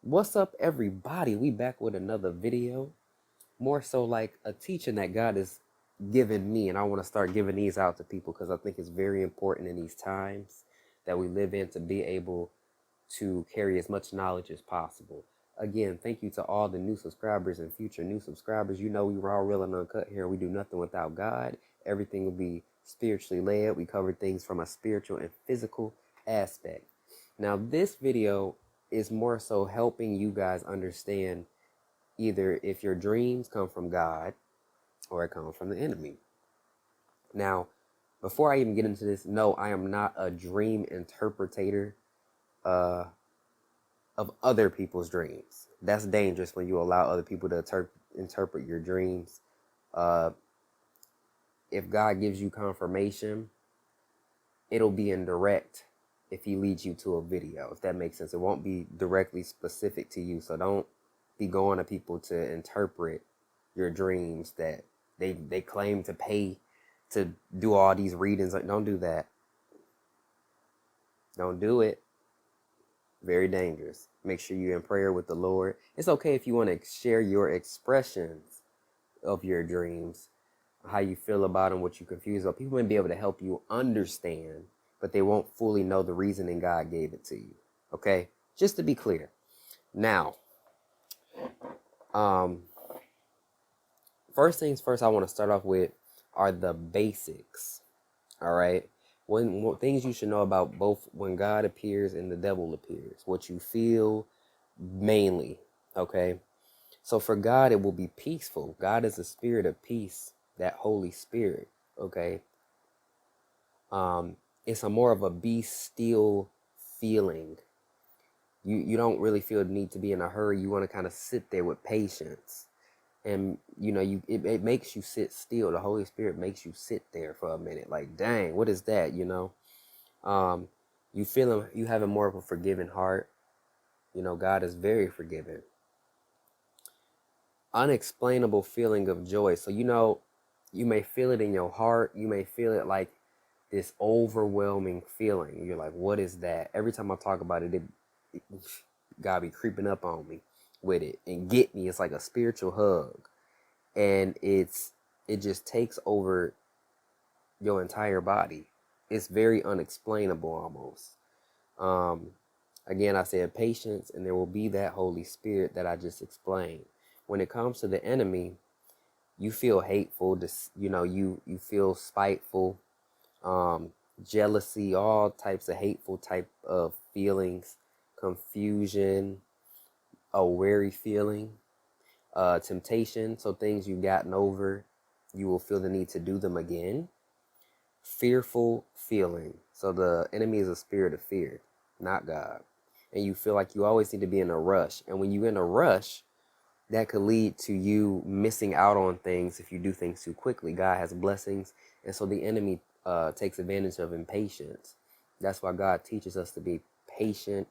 What's up, everybody? We back with another video. More so like a teaching that God has given me, and I want to start giving these out to people because I think it's very important in these times that we live in to be able to carry as much knowledge as possible. Again, thank you to all the new subscribers and future new subscribers. You know we raw, real, and uncut here. We do nothing without God. Everything will be spiritually led. We cover things from a spiritual and physical aspect. Now, this video is more so helping you guys understand either if your dreams come from God or it comes from the enemy. Now, before I even get into this, no, I am not a dream interpreter uh, of other people's dreams. That's dangerous when you allow other people to interpret your dreams. Uh, if God gives you confirmation, it'll be indirect if he leads you to a video, if that makes sense. It won't be directly specific to you. So don't be going to people to interpret your dreams that they claim to pay to do all these readings. Like, don't do that. Don't do it. Very dangerous. Make sure you're in prayer with the Lord. It's okay if you want to share your expressions of your dreams, how you feel about them, what you're confused about. People may be able to help you understand, but they won't fully know the reasoning God gave it to you. Okay? Just to be clear. Now, first things first, I want to start off with are the basics. All right? What things you should know about both when God appears and the devil appears. What you feel mainly. Okay? So for God, it will be peaceful. God is a spirit of peace, that Holy Spirit. Okay? It's a more of a be still feeling. You don't really feel the need to be in a hurry. You want to kind of sit there with patience. And it makes you sit still. The Holy Spirit makes you sit there for a minute. Like, dang, what is that? You having more of a forgiving heart. God is very forgiving. Unexplainable feeling of joy. So you may feel it in your heart. You may feel it like this overwhelming feeling. You're like, what is that? Every time I talk about it, God be creeping up on me with it and get me. It's like a spiritual hug, and it just takes over your entire body. It's very unexplainable almost. Again, I said patience, and there will be that Holy Spirit that I just explained. When it comes to the enemy, you feel hateful. You feel spiteful, jealousy, all types of hateful type of feelings, confusion, a weary feeling, temptation. So things you've gotten over, you will feel the need to do them again. Fearful feeling. So the enemy is a spirit of fear, not God. And you feel like you always need to be in a rush. And when you're in a rush, that could lead to you missing out on things if you do things too quickly. God has blessings, and so the enemy takes advantage of impatience. That's why God teaches us to be patient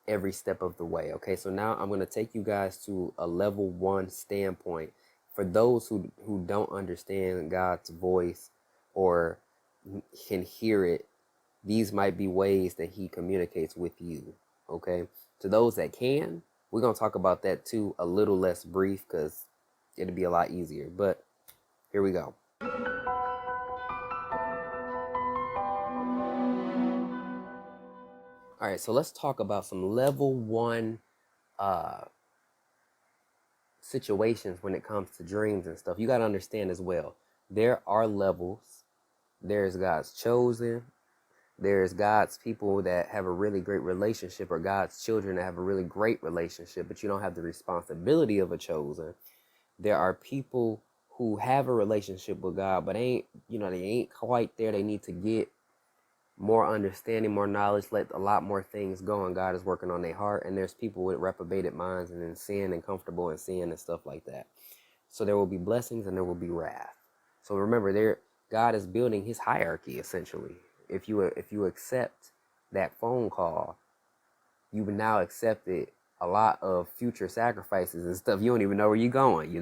every step of the way. Okay, so now I'm going to take you guys to a level 1 standpoint. For those who don't understand God's voice or can hear it, these might be ways that he communicates with you. Okay, to those that can, we're going to talk about that too, a little less brief because it'll be a lot easier. But here we go. All right, so let's talk about some level 1 situations when it comes to dreams and stuff. You got to understand as well, there are levels. There's God's chosen. There's God's people that have a really great relationship, or God's children that have a really great relationship, but you don't have the responsibility of a chosen. There are people who have a relationship with God, but they ain't quite there. They need to get more understanding, more knowledge, let a lot more things go, and God is working on their heart. And there's people with reprobated minds and in sin and comfortable in sin and stuff like that. So there will be blessings and there will be wrath. So remember, God is building his hierarchy essentially. If you accept that phone call, you've now accepted a lot of future sacrifices and stuff. You don't even know where you're going,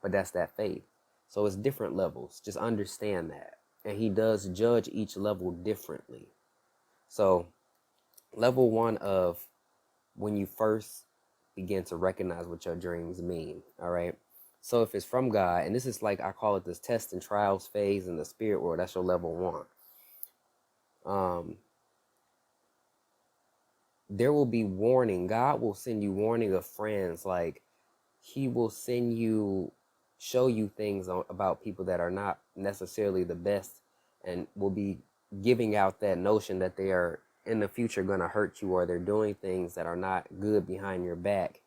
but that's that faith. So it's different levels. Just understand that. And he does judge each level differently. So level 1 of when you first begin to recognize what your dreams mean. All right. So if it's from God, and this is like, I call it this test and trials phase in the spirit world, that's your level one. There will be warning. God will send you warning of friends. Like, he will send you, show you things about people that are not necessarily the best, and will be giving out that notion that they are in the future going to hurt you, or they're doing things that are not good behind your back.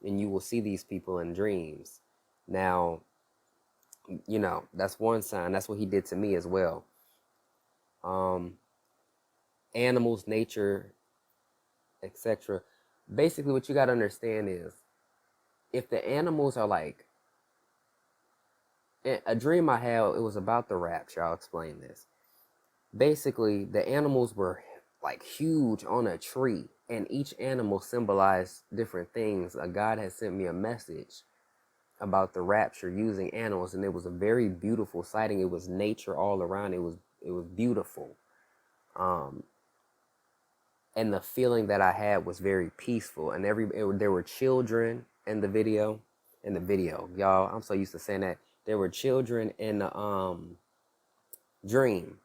And you will see these people in dreams. Now, you know, that's one sign. That's what he did to me as well. Animals, nature, etc. Basically, what you got to understand is, if the animals are like, a dream I had, it was about the rapture. I'll explain this. Basically, the animals were like huge on a tree, and each animal symbolized different things. God had sent me a message about the rapture using animals, and it was a very beautiful sighting. It was nature all around. It was beautiful. And the feeling that I had was very peaceful. And there were children in the video. Y'all, I'm so used to saying that. There were children in the dream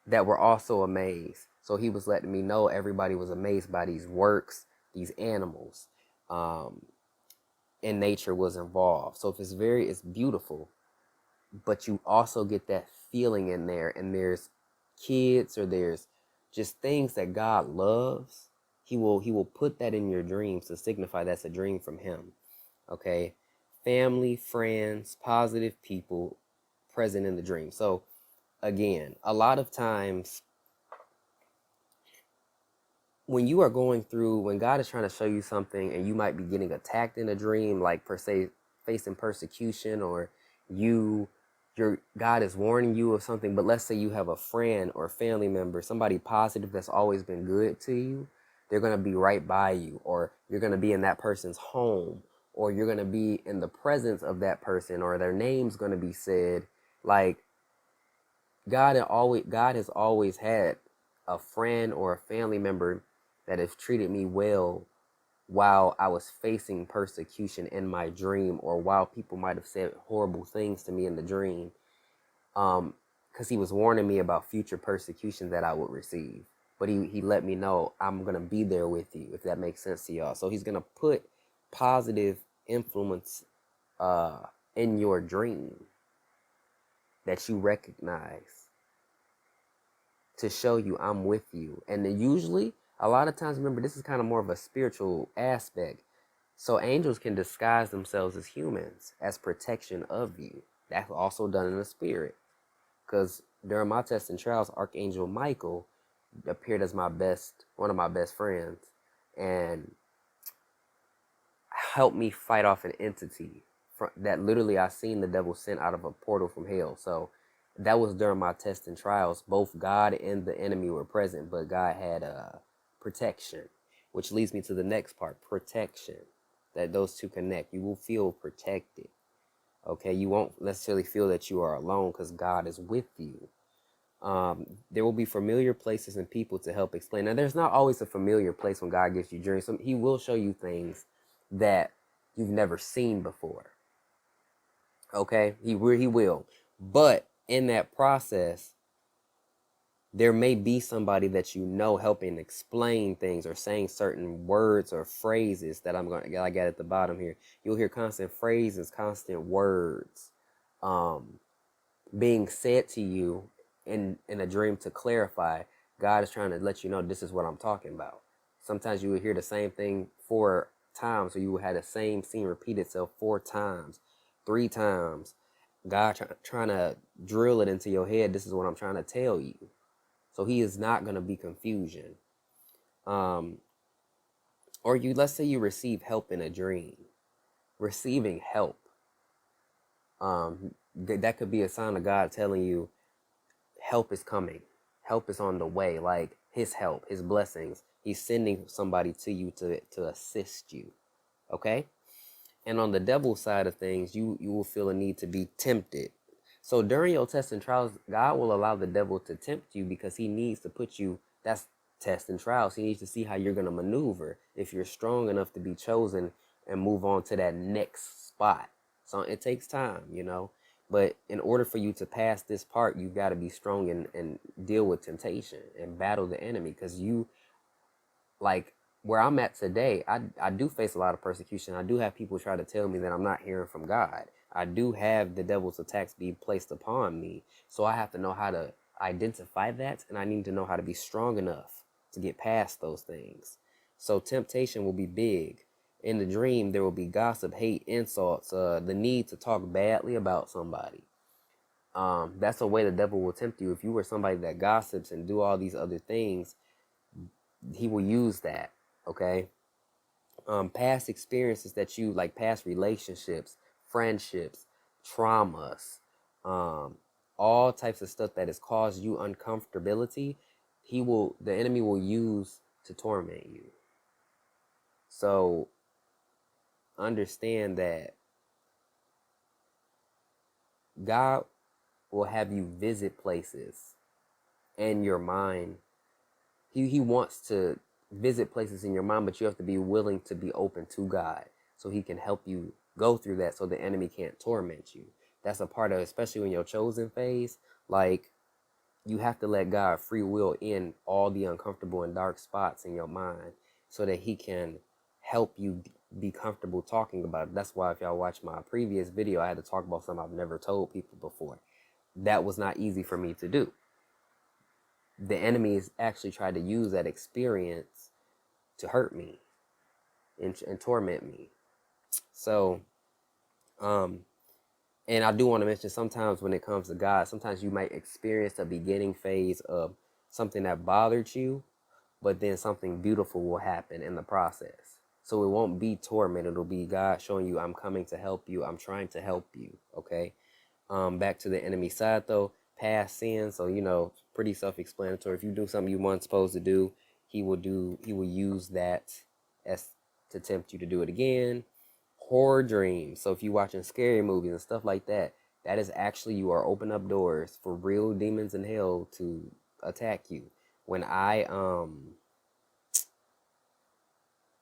that were also amazed. So he was letting me know everybody was amazed by these works, these animals, and nature was involved. So if it's beautiful, but you also get that feeling in there, and there's kids, or there's just things that God loves. He will put that in your dreams to signify that's a dream from him. Okay, family, friends, positive people present in the dream. So again, a lot of times when you are going through, when God is trying to show you something, and you might be getting attacked in a dream, like per se facing persecution, or your God is warning you of something, but let's say you have a friend or family member, somebody positive that's always been good to you, they're going to be right by you, or you're going to be in that person's home, or you're going to be in the presence of that person, or their name's going to be said. Like, God has always had a friend or a family member that has treated me well while I was facing persecution in my dream, or while people might have said horrible things to me in the dream, because he was warning me about future persecution that I would receive. But he let me know, I'm going to be there with you, if that makes sense to y'all. So he's going to put positive influence in your dream that you recognize, to show you I'm with you. And then usually, a lot of times, remember, this is kind of more of a spiritual aspect. So angels can disguise themselves as humans as protection of you. That's also done in the spirit. Because during my tests and trials, Archangel Michael appeared as one of my best friends, and helped me fight off an entity that literally I seen the devil sent out of a portal from hell. So that was during my tests and trials. Both God and the enemy were present, but God had protection, which leads me to the next part, protection. That those two connect. You will feel protected. Okay, you won't necessarily feel that you are alone, because God is with you. There will be familiar places and people to help explain. Now, there's not always a familiar place when God gives you dreams. He will show you things that you've never seen before. Okay, he will. But in that process, there may be somebody that you know helping explain things, or saying certain words or phrases that I got at the bottom here. You'll hear constant phrases, constant words being said to you in a dream to clarify. God is trying to let you know, this is what I'm talking about. Sometimes you will hear the same thing 4 times, or you will have the same scene repeat itself 4 times, 3 times. God trying to drill it into your head. This is what I'm trying to tell you. So he is not going to be confusion. Or let's say you receive help in a dream. Receiving help. That could be a sign of God telling you help is coming. Help is on the way. Like his help, his blessings. He's sending somebody to you to assist you. Okay? And on the devil's side of things, you will feel a need to be tempted. So during your tests and trials, God will allow the devil to tempt you, because he needs to put you, that's tests and trials. He needs to see how you're going to maneuver, if you're strong enough to be chosen and move on to that next spot. So it takes time, but in order for you to pass this part, you've got to be strong and deal with temptation and battle the enemy. Because like where I'm at today, I do face a lot of persecution. I do have people try to tell me that I'm not hearing from God. I do have the devil's attacks be placed upon me. So I have to know how to identify that, and I need to know how to be strong enough to get past those things. So temptation will be big. In the dream, there will be gossip, hate, insults, the need to talk badly about somebody. That's a way the devil will tempt you. If you were somebody that gossips and do all these other things, he will use that. Okay. Past experiences that you like, past relationships, friendships, traumas, all types of stuff that has caused you uncomfortability, the enemy will use to torment you. So understand that God will have you visit places in your mind. He wants to visit places in your mind, but you have to be willing to be open to God so he can help you go through that, so the enemy can't torment you. That's a part of, especially in your chosen phase, like you have to let God free will in all the uncomfortable and dark spots in your mind so that he can help you be comfortable talking about it. That's why if y'all watch my previous video, I had to talk about something I've never told people before. That was not easy for me to do. The enemy has actually tried to use that experience to hurt me and torment me. So, and I do want to mention, sometimes when it comes to God, sometimes you might experience the beginning phase of something that bothered you, but then something beautiful will happen in the process. So it won't be torment. It'll be God showing you, I'm coming to help you. I'm trying to help you. Okay. Back to the enemy side though, past sin. So, pretty self-explanatory. If you do something you weren't supposed to do, he will use that as to tempt you to do it again. Horror dreams. So if you're watching scary movies and stuff like that, that is actually, you are opening up doors for real demons in hell to attack you. When I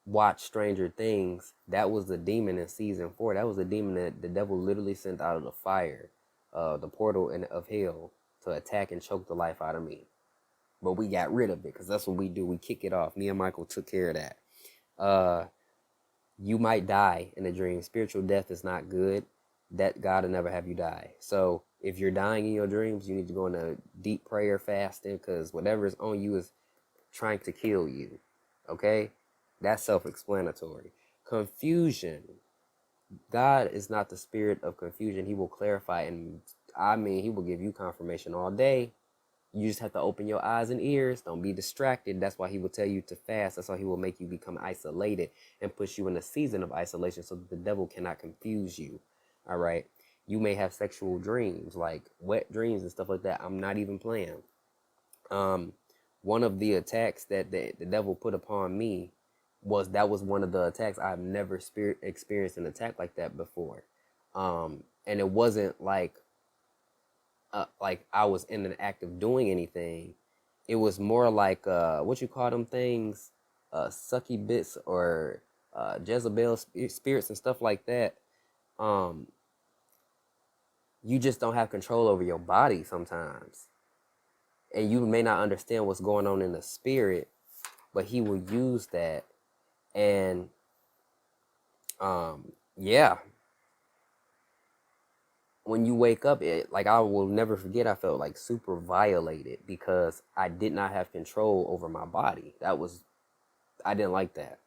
watched Stranger Things, that was the demon in season 4. That was the demon that the devil literally sent out of the fire, the portal of hell, to attack and choke the life out of me. But we got rid of it, because that's what we do. We kick it off. Me and Michael took care of that. You might die in a dream. Spiritual death is not good. That God will never have you die. So if you're dying in your dreams, you need to go into deep prayer, fasting, because whatever is on you is trying to kill you. Okay? That's self-explanatory. Confusion. God is not the spirit of confusion. He will clarify, and he will give you confirmation all day. You just have to open your eyes and ears. Don't be distracted. That's why he will tell you to fast. That's why he will make you become isolated and push you in a season of isolation so that the devil cannot confuse you. All right. You may have sexual dreams, like wet dreams and stuff like that. I'm not even playing. One of the attacks that the devil put upon me was one of the attacks. I've never experienced an attack like that before. And it wasn't like I was in an act of doing anything. It was more like what you call them things, sucky bits, or Jezebel spirits and stuff like that. You just don't have control over your body sometimes, and you may not understand what's going on in the spirit, but he will use that. And yeah, when you wake up, I will never forget, I felt like super violated because I did not have control over my body. I didn't like that.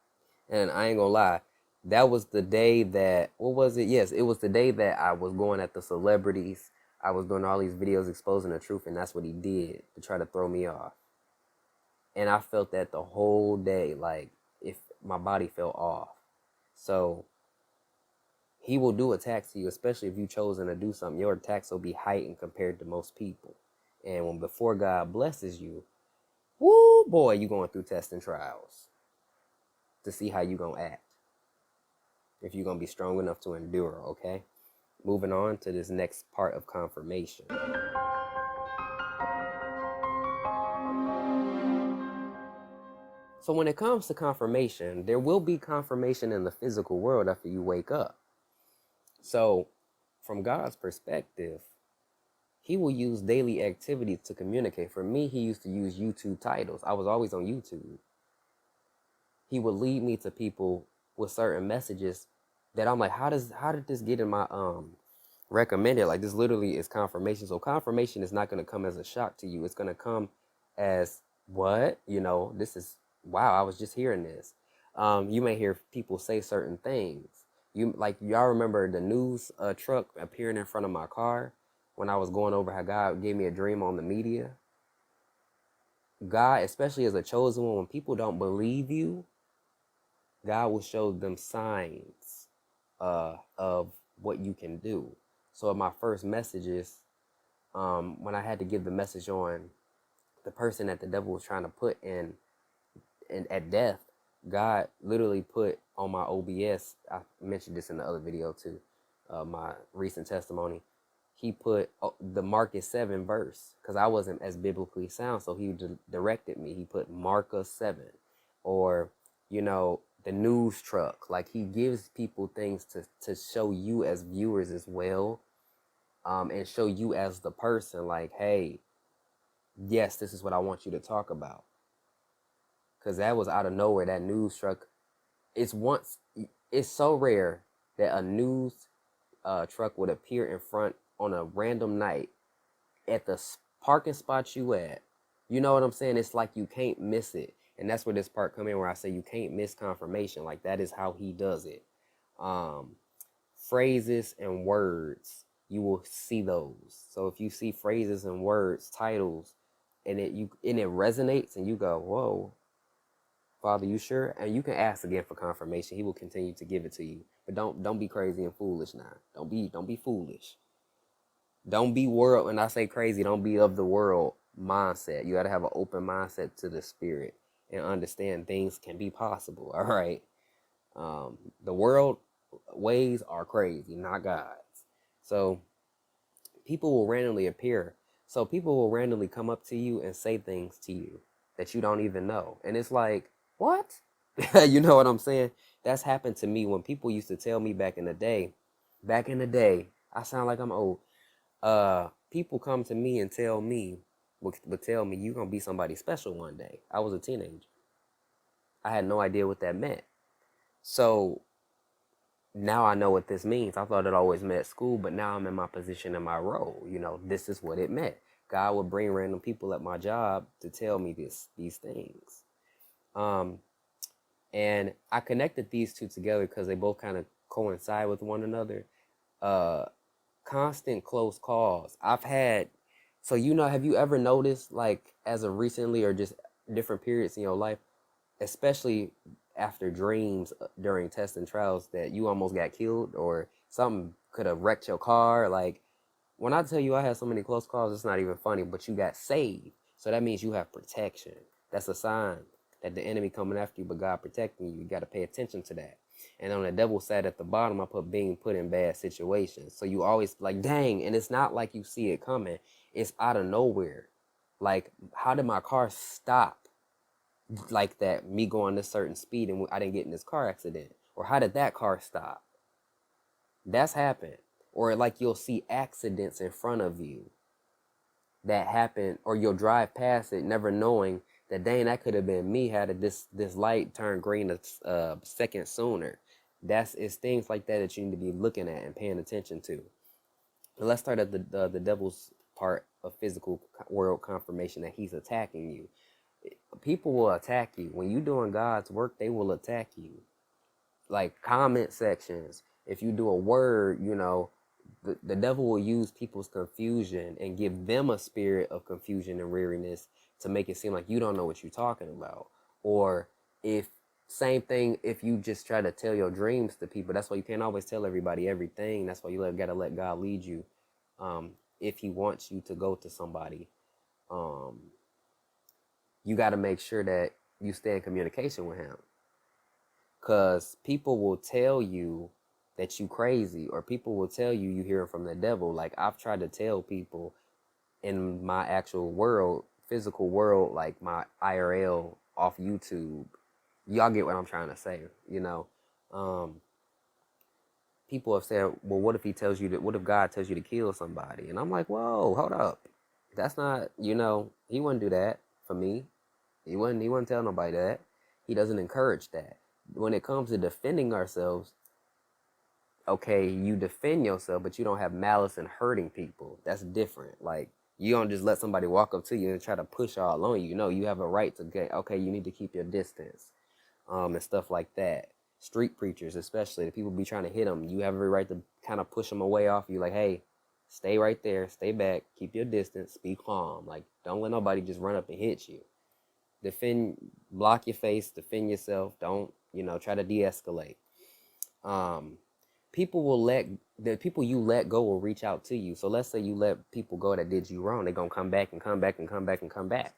And I ain't gonna lie, that was the day that, what was it? Yes, it was the day that I was going at the celebrities. I was doing all these videos exposing the truth, and that's what he did to try to throw me off. And I felt that the whole day, like if my body felt off. So he will do attacks to you, especially if you've chosen to do something. Your attacks will be heightened compared to most people. And before God blesses you, woo boy, you going through tests and trials to see how you gonna act. If you're gonna be strong enough to endure, okay? Moving on to this next part of confirmation. So when it comes to confirmation, there will be confirmation in the physical world after you wake up. So from God's perspective, he will use daily activities to communicate. For me, he used to use YouTube titles. I was always on YouTube. He would lead me to people with certain messages that I'm like, how did this get in my recommended? Like, this literally is confirmation. So confirmation is not going to come as a shock to you. It's going to come as, what? This is, wow, I was just hearing this. You may hear people say certain things. Y'all remember the news truck appearing in front of my car when I was going over how God gave me a dream on the media? God, especially as a chosen one, when people don't believe you, God will show them signs of what you can do. So in my first messages, when I had to give the message on the person that the devil was trying to put in at death, God literally put on my OBS, I mentioned this in the other video too, my recent testimony, he put the Marcus 7 verse, because I wasn't as biblically sound, so he directed me. He put Marcus 7, or the news truck. Like, he gives people things to show you as viewers as well, and show you as the person, like, hey, yes, this is what I want you to talk about. Because that was out of nowhere. That news truck, it's so rare that a news truck would appear in front on a random night at the parking spot you at. You know what I'm saying? It's like you can't miss it. And that's where this part come in, where I say you can't miss confirmation. Like, that is how he does it. Phrases and words, you will see those. So if you see phrases and words, titles, and it resonates, and you go, whoa, Father, you sure? And you can ask again for confirmation. He will continue to give it to you. But don't be crazy and foolish now. Don't be foolish. Don't be world. When I say crazy, don't be of the world mindset. You got to have an open mindset to the spirit and understand things can be possible. All right. The world ways are crazy, not God's. So people will randomly appear. So people will randomly come up to you and say things to you that you don't even know. And it's like, what? You know what I'm saying? That's happened to me when people used to tell me back in the day, I sound like I'm old. People come to me and tell me, would tell me, you're going to be somebody special one day. I was a teenager. I had no idea what that meant. So now I know what this means. I thought it always meant at school, but now I'm in my position and my role. This is what it meant. God would bring random people at my job to tell me these things. And I connected these two together because they both kind of coincide with one another. Constant close calls. I've had, so have you ever noticed, like, as of recently or just different periods in your life, especially after dreams during tests and trials, that you almost got killed or something could have wrecked your car? Like, when I tell you I had so many close calls, it's not even funny, but you got saved. So that means you have protection. That's a sign that the enemy coming after you, but God protecting you. You got to pay attention to that. And on the devil's side at the bottom, I put being put in bad situations. So you always like, dang, and it's not like you see it coming. It's out of nowhere. Like, how did my car stop like that, me going this certain speed, and I didn't get in this car accident? Or how did that car stop? That's happened. Or like, you'll see accidents in front of you that happen, or you'll drive past it never knowing that, dang, that could have been me had this light turned green a second sooner. It's things like that you need to be looking at and paying attention to. But let's start at the devil's part of physical world confirmation, that he's attacking you. People will attack you. When you're doing God's work, they will attack you. Like, comment sections. If you do a word, the devil will use people's confusion and give them a spirit of confusion and weariness to make it seem like you don't know what you're talking about. Or same thing if you just try to tell your dreams to people. That's why you can't always tell everybody everything. That's why you got to let God lead you. If he wants you to go to somebody, you got to make sure that you stay in communication with him. Because people will tell you that you crazy, or people will tell you hear from the devil. Like, I've tried to tell people in my actual world, physical world, like my IRL off YouTube. Y'all get what I'm trying to say, you know. People have said, well, what if he tells you that, what if God tells you to kill somebody? And I'm like, whoa, hold up. That's not, he wouldn't do that for me. He wouldn't tell nobody that. He doesn't encourage that. When it comes to defending ourselves, okay, you defend yourself, but you don't have malice and hurting people. That's different. Like, you don't just let somebody walk up to you and try to push all on you. No, you have a right to get, okay, you need to keep your distance, and stuff like that. Street preachers, especially, the people be trying to hit them. You have every right to kind of push them away off you. Like, hey, stay right there, stay back, keep your distance, be calm. Like, don't let nobody just run up and hit you. Defend, block your face, defend yourself. Don't, try to de-escalate. People will the people you let go will reach out to you. So let's say you let people go that did you wrong. They're going to come back and come back and come back and come back.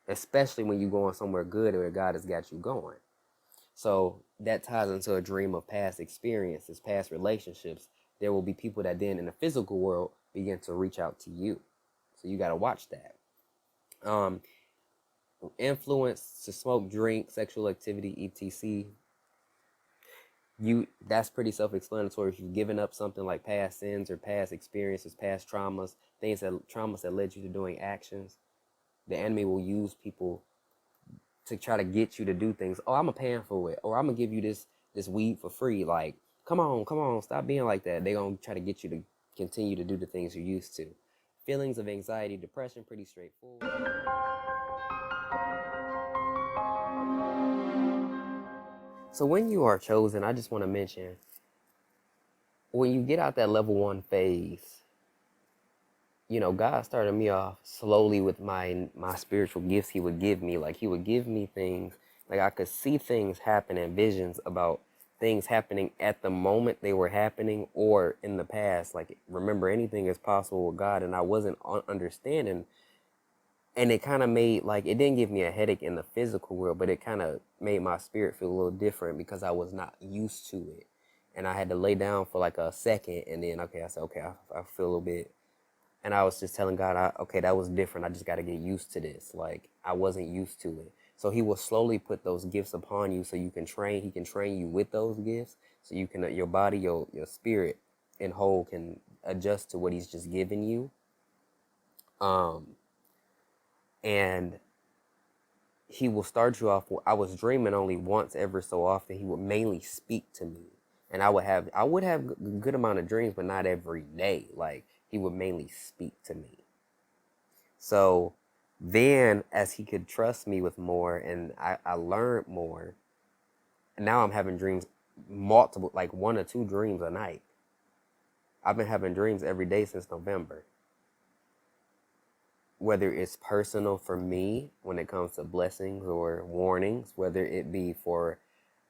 Especially when you're going somewhere good where God has got you going. So that ties into a dream of past experiences, past relationships. There will be people that then in the physical world begin to reach out to you. So you got to watch that. Influence to smoke, drink, sexual activity, etc. That's pretty self-explanatory. If you've given up something like past sins or past experiences, past traumas, traumas that led you to doing actions, the enemy will use people to try to get you to do things. Oh, I'm gonna pay for it, or I'm gonna give you this weed for free. Like, come on, stop being like that. They're gonna try to get you to continue to do the things you're used to. Feelings of anxiety, depression, pretty straightforward. So when you are chosen, I just want to mention, when you get out that level 1 phase, God started me off slowly with my spiritual gifts he would give me. Like, he would give me things, like I could see things happen and visions about things happening at the moment they were happening or in the past. Like, remember, anything is possible with God, and I wasn't understanding. And it kind of made, like, it didn't give me a headache in the physical world, but it kind of made my spirit feel a little different because I was not used to it. And I had to lay down for like a second, and then, okay, I said, okay, I feel a little bit. And I was just telling God, okay, that was different. I just got to get used to this. Like, I wasn't used to it. So he will slowly put those gifts upon you so you can train. He can train you with those gifts so you can, your body, your spirit in whole can adjust to what he's just given you. And he will start you off. I was dreaming only once ever so often. He would mainly speak to me. And I would have a good amount of dreams, but not every day. Like, he would mainly speak to me. So then, as he could trust me with more, and I learned more, and now I'm having dreams, multiple, like 1 or 2 dreams a night. I've been having dreams every day since November. Whether it's personal for me when it comes to blessings or warnings, whether it be for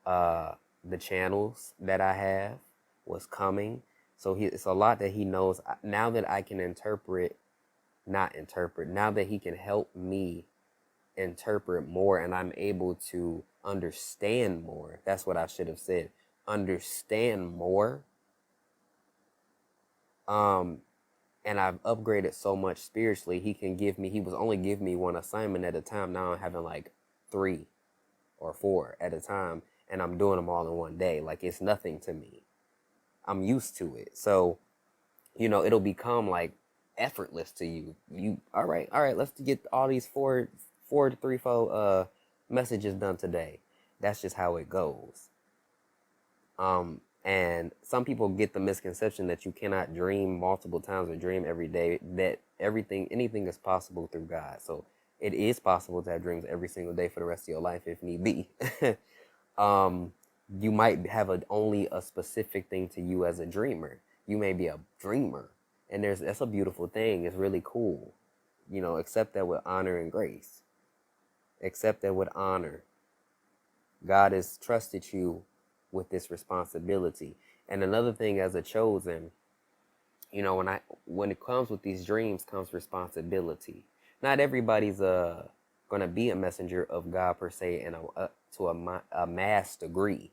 the channels that I have, what's coming. So it's a lot that he knows. Now that I can now that he can help me interpret more, and I'm able to understand more. That's what I should have said. Understand more. And I've upgraded so much spiritually. He was only giving me 1 assignment at a time. Now I'm having like 3 or 4 at a time, and I'm doing them all in one day. Like, it's nothing to me. I'm used to it. So, it'll become like effortless to you. All right, let's get all these 4 to 3 4 messages done today. That's just how it goes. And some people get the misconception that you cannot dream multiple times or dream every day, that anything is possible through God. So it is possible to have dreams every single day for the rest of your life if need be. You might have only a specific thing to you as a dreamer. You may be a dreamer, and that's a beautiful thing. It's really cool. Accept that with honor and grace. Accept that with honor. God has trusted you with this responsibility. And another thing, as a chosen, when it comes with these dreams comes responsibility. Not everybody's gonna be a messenger of God per se, and to a mass degree.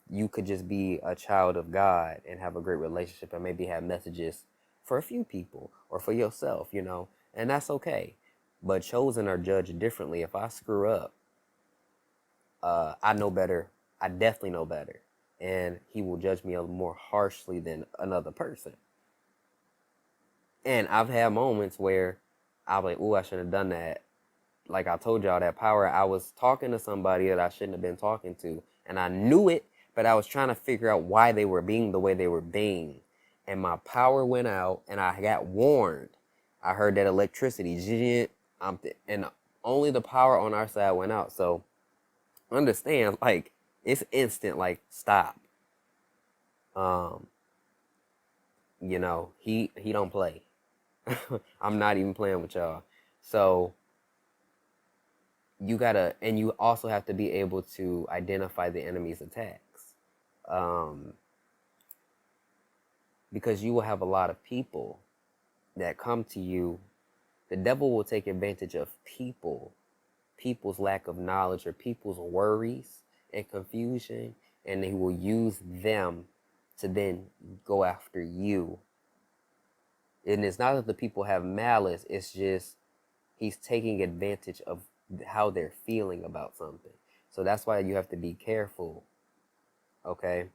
You could just be a child of God and have a great relationship, and maybe have messages for a few people or for yourself, and that's okay. But chosen are judged differently. If I screw up, I know better. I definitely know better. And he will judge me a little more harshly than another person. And I've had moments where I'm like, "Ooh, I shouldn't have done that." Like I told y'all, that power, I was talking to somebody that I shouldn't have been talking to. And I knew it, but I was trying to figure out why they were being the way they were being. And my power went out and I got warned. I heard that electricity, and only the power on our side went out. So understand, like, it's instant, like, stop. Um, he don't play. I'm not even playing with y'all. So and you also have to be able to identify the enemy's attacks. Um, because you will have a lot of people that come to you. The devil will take advantage of people's lack of knowledge or people's worries and confusion, and he will use them to then go after you. And it's not that the people have malice, it's just he's taking advantage of how they're feeling about something. So that's why you have to be careful. Okay?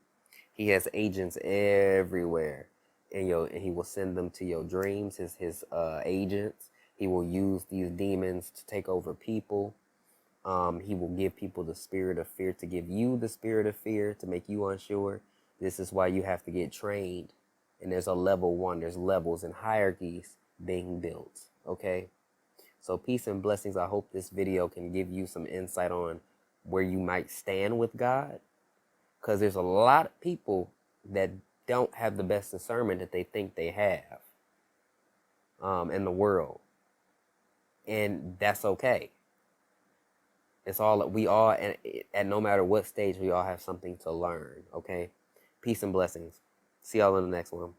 He has agents everywhere. And he will send them to your dreams, his agents. He will use these demons to take over people. He will give people the spirit of fear, to give you the spirit of fear, to make you unsure. This is why you have to get trained. And there's a level 1, there's levels and hierarchies being built. Okay? So peace and blessings. I hope this video can give you some insight on where you might stand with God. Because there's a lot of people that don't have the best discernment that they think they have in the world. And that's okay. It's all, we all, and no matter what stage, we all have something to learn. Okay? Peace and blessings. See y'all in the next one.